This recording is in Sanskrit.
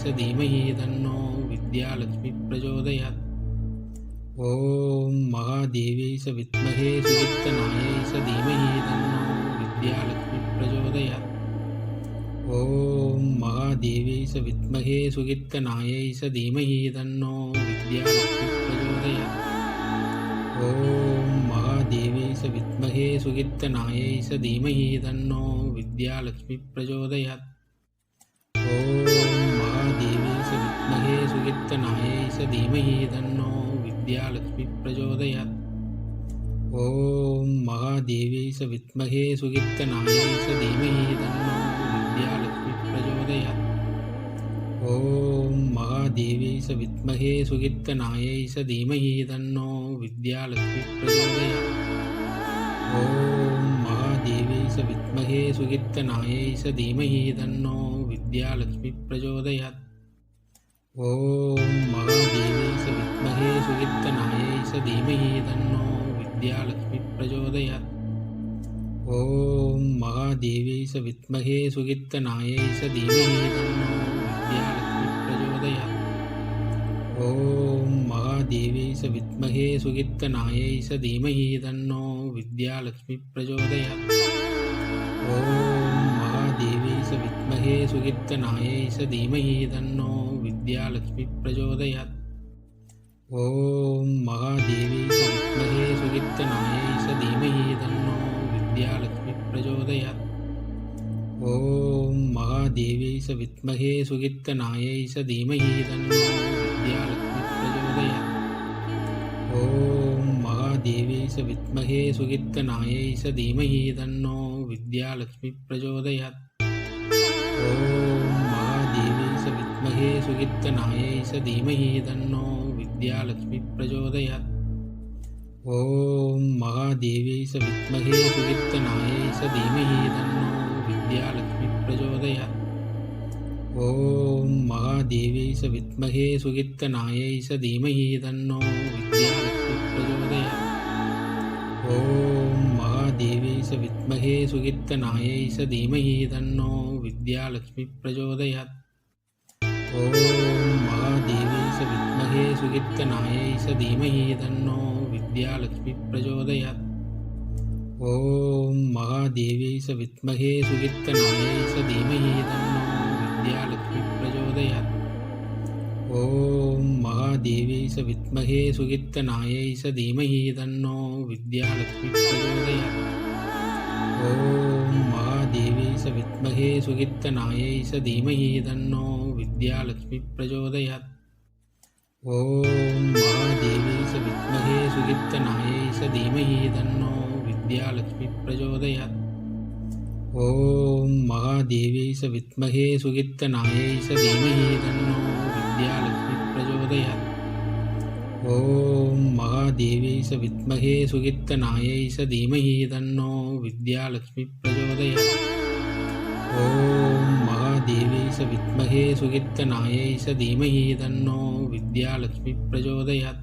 स धीमहि तन्नो विद्यालक्ष्मी प्रचोदयात्। ॐ महादेव्यै स विद्महे सुवित्तनायै स धीमहि तन्नो विद्यालक्ष्मी प्रचोदयात्। ॐ महादेव्यै स विद्महे सुवित्तनायै स धीमहि तन्नो विद्यालक्ष्मी प्रचोदयात्। ॐ महादेव्यै स विद्महे सुवित्तनायै स धीमहि तन्नो विद्यालक्ष्मी प्रचोदयात्। ॐ महादेव्यै स विद्महे सुवित्तनायै स धीमहि तन्नो विद्यालक्ष्मी प्रचोदयात्। ॐ महादेव्यै स विद्महे सुवित्तनायै स धीमहि तन्नो विद्यालक्ष्मी प्रचोदयात्। ॐ महादेव्यै स विद्महे सुवित्तनायै स धीमहि तन्नो विद्यालक्ष्मी प्रचोदयात्। ॐ महादेव्यै स विद्महे सुवित्तनायै स धीमहि तन्नो विद्यालक्ष्मी प्रचोदयात्। ॐ महादेव्यै स विद्महे सुवित्तनायै स धीमहि तन्नो विद्यालक्ष्मी प्रचोदयात्। ॐ महादेव्यै स विद्महे सुवित्तनायै स धीमहि तन्नो विद्यालक्ष्मी प्रचोदयात्। ॐ महादेव्यै स विद्महे सुवित्तनायै स धीमहि तन्नो विद्यालक्ष्मी प्रचोदयात्। ॐ महादेव्यै स विद्महे सुवित्तनायै स धीमहि तन्नो विद्यालक्ष्मी प्रचोदयात्। ॐ महादेव्यै स विद्महे सुवित्तनायै स धीमहि तन्नो विद्यालक्ष्मी प्रचोदयात्। ॐ महादेव्यै स विद्महे सुवित्तनायै स धीमहि तन्नो विद्यालक्ष्मी प्रचोदयात्। ॐ महादेव्यै स विद्महे सुवित्तनायै स धीमहि तन्नो विद्यालक्ष्मी प्रचोदयात्। ॐ महादेव्यै स विद्महे सुवित्तनायै स धीमहि तन्नो विद्यालक्ष्मी प्रचोदयात्। ॐ महादेव्यै स विद्महे सुवित्तनायै स धीमहि तन्नो विद्यालक्ष्मी प्रचोदयात्। ॐ महादेव्यै स विद्महे सुवित्तनायै स धीमहि तन्नो विद्यालक्ष्मी प्रचोदयात्। ॐ महादेव्यै स विद्महे सुवित्तनायै स धीमहि तन्नो विद्यालक्ष्मी प्रचोदयात्। ॐ महादेव्यै स विद्महे सुवित्तनायै स धीमहि तन्नो विद्यालक्ष्मी प्रचोदयात्। ॐ महादेव्यै स विद्महे सुवित्तनायै स धीमहि तन्नो विद्यालक्ष्मी प्रचोदयात्। ॐ महादेव्यै स विद्महे सुवित्तनायै स धीमहि तन्नो विद्यालक्ष्मी प्रचोदयात्। ॐ महादेव्यै स विद्महे सुवित्तनायै स धीमहि तन्नो विद्यालक्ष्मी प्रचोदयात्। ॐ महादेव्यै स विद्महे सुवित्तनायै स धीमहि तन्नो विद्यालक्ष्मी प्रचोदयात्। ॐ महादेव्यै स विद्महे सुवित्तनायै स धीमहि तन्नो विद्यालक्ष्मी प्रचोदयात्। ॐ महादेव्यै स विद्महे सुवित्तनायै स धीमहि तन्नो विद्यालक्ष्मी प्रचोदयात्। ॐ महादेव्यै स विद्महे सुवित्तनायै स धीमहि तन्नो विद्यालक्ष्मी प्रचोदयात्।